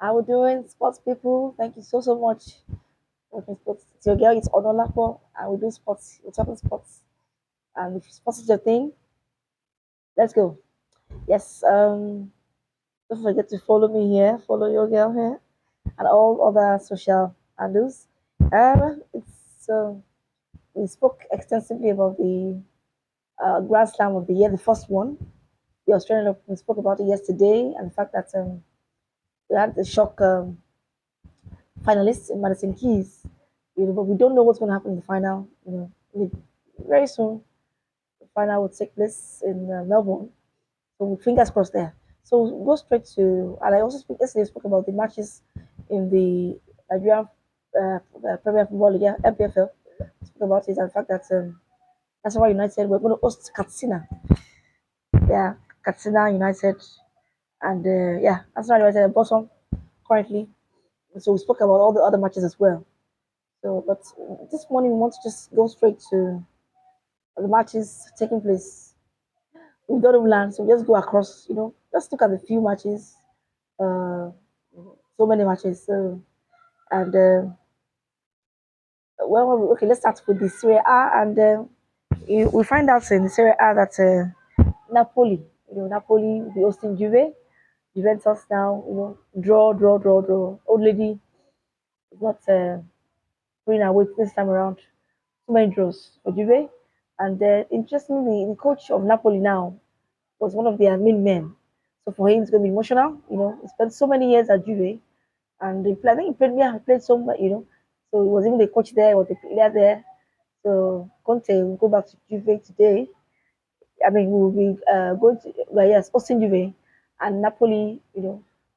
How we doing, sports people? Thank you so much for watching sports. It's your girl, it's Onolapo, and we do sports. We're talking sports. And if sports is your thing, let's go. Yes, don't forget to follow me here, follow your girl here, and all other social handles. It's we spoke extensively about the Grand Slam of the year, the first one, the Australian Open. We spoke about it yesterday, and the fact that we had the shock finalists in Madison Keys. But we don't know what's going to happen in the final. Very soon the final will take place in Melbourne. So fingers crossed there. So we'll go straight to, and I also yesterday spoke about the matches in the Nigerian Premier Football League, yeah, MPFL. Spoke about it and the fact that National United we're going to host Katsina. Yeah, Katsina United, and yeah, National United at bottom currently. So we spoke about all the other matches as well. So, but this morning we want to just go straight to the matches taking place in Durham land. So just go across, just look at the few matches, uh, so many matches. So, and okay, let's start with the Serie A, and we find out in the Serie A that Napoli, Napoli will be hosting Juventus now, draw. Old lady is not putting her weight this time around. Too many draws for Juve. And interestingly, the coach of Napoli now was one of their main men. So for him, it's going to be emotional. He spent so many years at Juve, and I think he played, yeah, he played so much. So he was even the coach there, was the player there. So Conte will go back to Juve today. I mean, we will be going to, well, yes, Austin Juve and Napoli.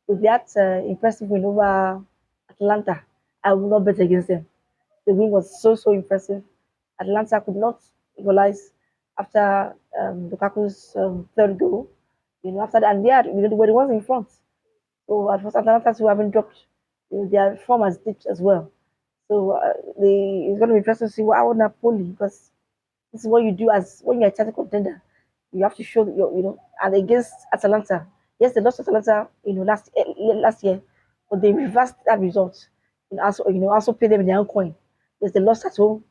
With that impressive win over Atlanta, I will not bet against them. The win was so impressive. Atlanta could not equalize after Lukaku's third goal. After that, and they had, they were the ones in front. So at first, Atlanta still haven't dropped. Their form has dipped as well. So it's going to be interesting to see how Napoli, because this is what you do as when you're a title contender. You have to show that and against Atalanta. Yes, they lost to Atalanta, last year, but they reversed that result. And also pay them in their own coin. Yes, they lost at home,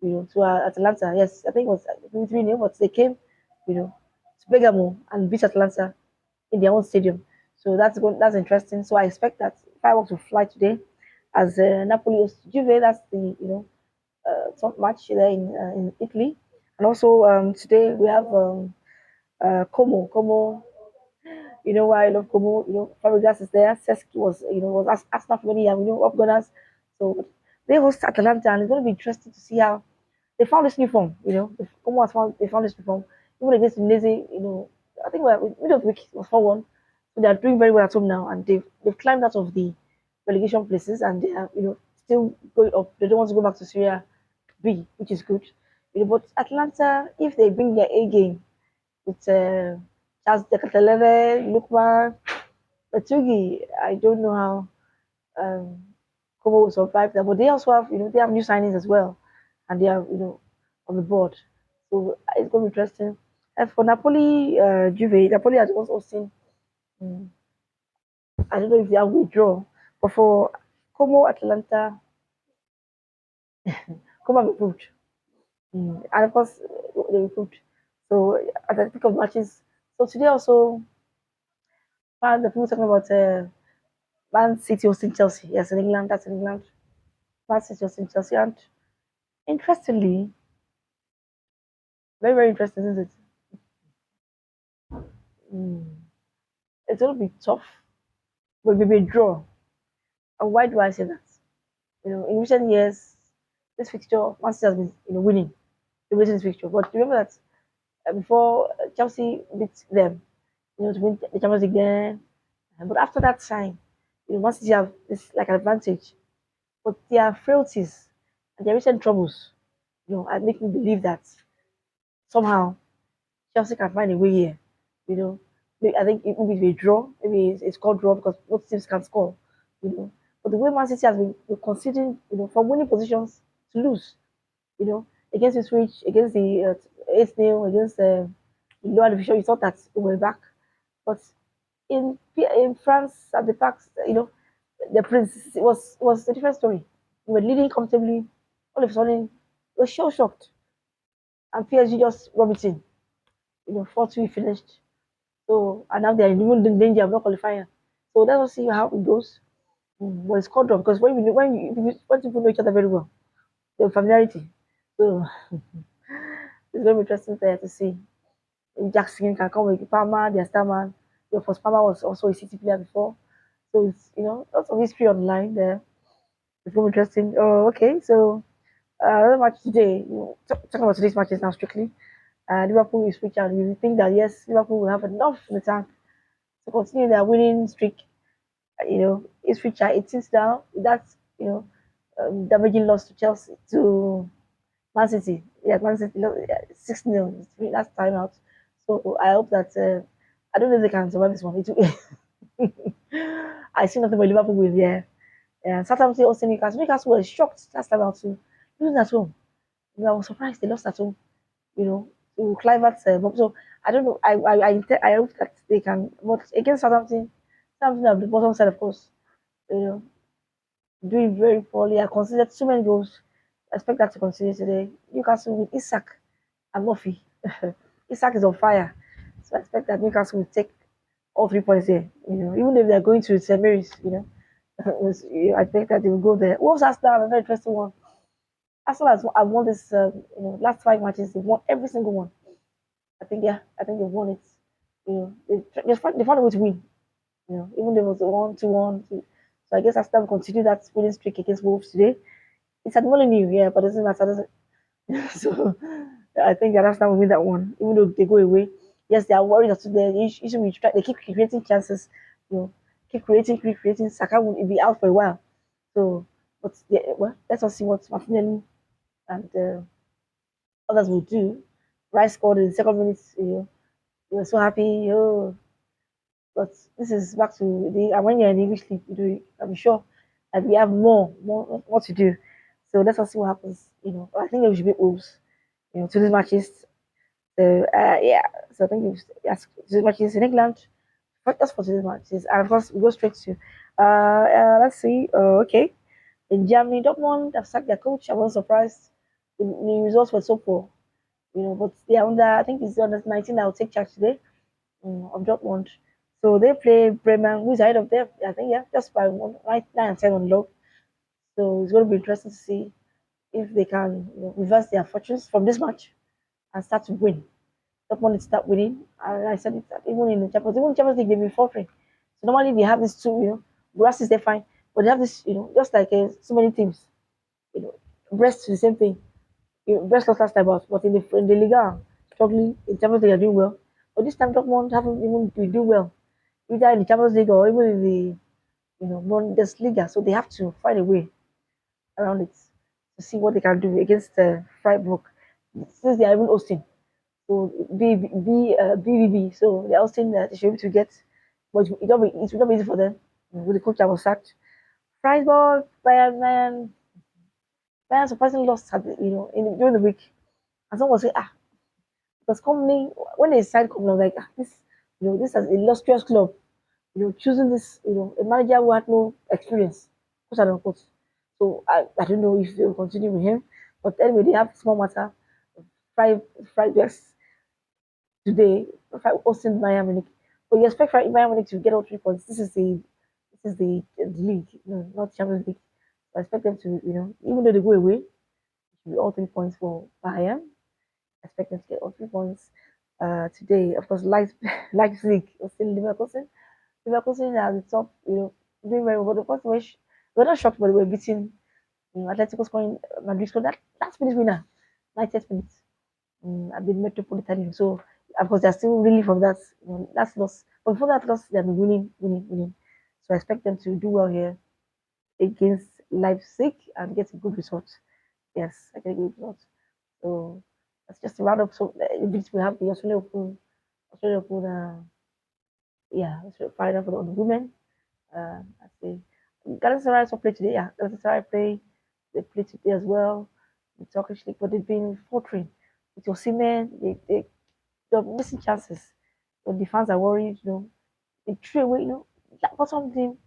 to Atalanta. Yes, I think it was 3-0, but they came, to Bergamo and beat Atalanta in their own stadium. So that's interesting. So I expect that fireworks will fly today as Napoli hosts Juve. That's the top match there in Italy. And also today we have Como. Como, why I love Como. Fabregas is there. Cesc was Arsenal for many years. Up Gunners. So they host Atalanta, and it's going to be interesting to see how they found this new form. Como has found they found this new form. Even against Udinese, I think we're middle of the week it was 4-1. So they are doing very well at home now, and they've climbed out of the relegation places, and they are still going up. They don't want to go back to Syria B, which is good. But Atlanta, if they bring their A game with Charles Decatelere, Lukman, Batugi, I don't know how Como will survive that. But they also have, they have new signings as well, and they are, on the board. So it's going to be interesting. And for Napoli, Napoli has also seen. mm, I don't know if they have withdraw, but for Como Atlanta, Como have improved. And of course, they improved. So at the pick of matches, so today also, the people talking about Man City hosting Chelsea. Yes, in England, that's in England. Man City hosting Chelsea, and interestingly, very interesting, isn't it? Mm. It's going to be tough, but it will be a draw. And why do I say that? In recent years, this fixture, Man City has been winning the recent fixture. But remember that before Chelsea beat them, to win the Champions League then. But after that time, Man City have this like an advantage. But their frailties and their recent troubles, I make me believe that somehow Chelsea can find a way here. You know, I think maybe it's a draw, maybe it's called draw because both teams can score. You know, but the way Man City has been conceding, from winning positions to lose. Against Ipswich, against the 8-0, against the lower division, you thought that we were back. But in France at the Parks, the prince was a different story. We were leading comfortably. All of a sudden, we were so shocked, and PSG just rub it in. 4-2 finished. So and now they're even in danger of not qualifying. So let us see how it goes. But it's called draw because when people know each other very well, the familiarity. So it's going to be interesting there to see if Jackson can come with Palmer, their star man. Of course, Palmer was also a City player before. So it's lots of history online there. It's going to be interesting. Oh, okay. So another match today. Talking about today's matches now strictly. Liverpool is switch and we think that yes, Liverpool will have enough in the tank to continue their winning streak. It's switch 18th down. That's damaging loss to Chelsea to Man City. Yeah, Man City 6-0 last time out. So I hope that I don't know if they can survive this one. I see nothing but Liverpool with yeah. Southampton also Newcastle. Newcastle was shocked last time out too. Losing at home. I was surprised they lost at home. You know, to Clivert's. So I don't know. I hope that they can. But against Southampton, Southampton at the bottom side, of course. You know, doing very poorly. I considered too many goals. I expect that to continue today. Newcastle with Isak and Murphy. Isak is on fire. So I expect that Newcastle will take all 3 points here. Even if they're going to St. Mary's, I expect that they will go there. Wolves Arsenal, another interesting one. Arsenal has have won this, last 5 matches. They've won every single one. I think they've won it. They found a way to win. Even though it was a 1-2-1. So I guess Arsenal will continue that winning streak against Wolves today. It's at Molyneux, yeah, but it doesn't matter. So I think that Arsenal will win that one, even though they go away. Yes, they are worried that they keep creating chances, you know, keep creating. Saka will be out for a while. So, but well, let's all see what Martinelli and others will do. Rice scored in the second minute. We were so happy. Oh, but this is back to the and when you're in English league, I'm sure that we have more to do. So let's all see what happens. I think we should beat Wolves. To these matches. So yeah, so I think yes, today's matches in England. Just for today's matches, and of course we go straight to let's see. Okay, in Germany, Dortmund have sacked their coach. I was surprised. The results were so poor. But they are under. I think it's the under 19 that will take charge today of Dortmund. So they play Bremen, who's ahead of them. I think, yeah, just by 9 and 10 on log. So it's going to be interesting to see if they can reverse their fortunes from this match and start to win. Dortmund is start winning. I said it that even in Champions League they've been faltering. So normally they have these two, grasses they're fine, but they have this, just like so many teams, you know, Brest the same thing. Brest lost last time out, but in the Liga struggling in Champions League are doing well. But this time Dortmund haven't even been doing well, either in the Champions League or even in the Bundesliga. So they have to find a way around it to see what they can do against Freiburg, since they are even hosting. So BVB. So they're hosting that they should be able to get, but it will not be easy for them with the coach that was sacked. Freiburg, Bayern surprisingly lost during the week, and someone was saying because company when they signed company, I was like this is an illustrious club, choosing this a manager who had no experience, quote and unquote. So I don't know if they will continue with him, but anyway they have small matter. Five yes today, hosting Bayern Munich. But you expect Bayern Munich to get all 3 points. This is the league, not Champions League. So I expect them to, even though they go away, it should be all 3 points for Bayern. I expect them to get all 3 points today. Of course, Leipzig was still Leverkusen. Leverkusen are the top, doing very well. But of course, we're not shocked, but they were beating, Atletico scoring Madrid scored that last minute winner, 90th minute at the Metropolitan. So of course they're still reeling from that that's loss. But before that loss, they've been winning. So I expect them to do well here against Leipzig and get a good result. Yes, I get a good result. So that's just a round up. So we have the Australia Open, yeah, final for the women. I say Galatasaray also play today. Yeah, Galatasaray they play today as well. The Turkish league, but they've been faltering. With your cement, they're missing chances. So the fans are worried, they threw away, that bottom team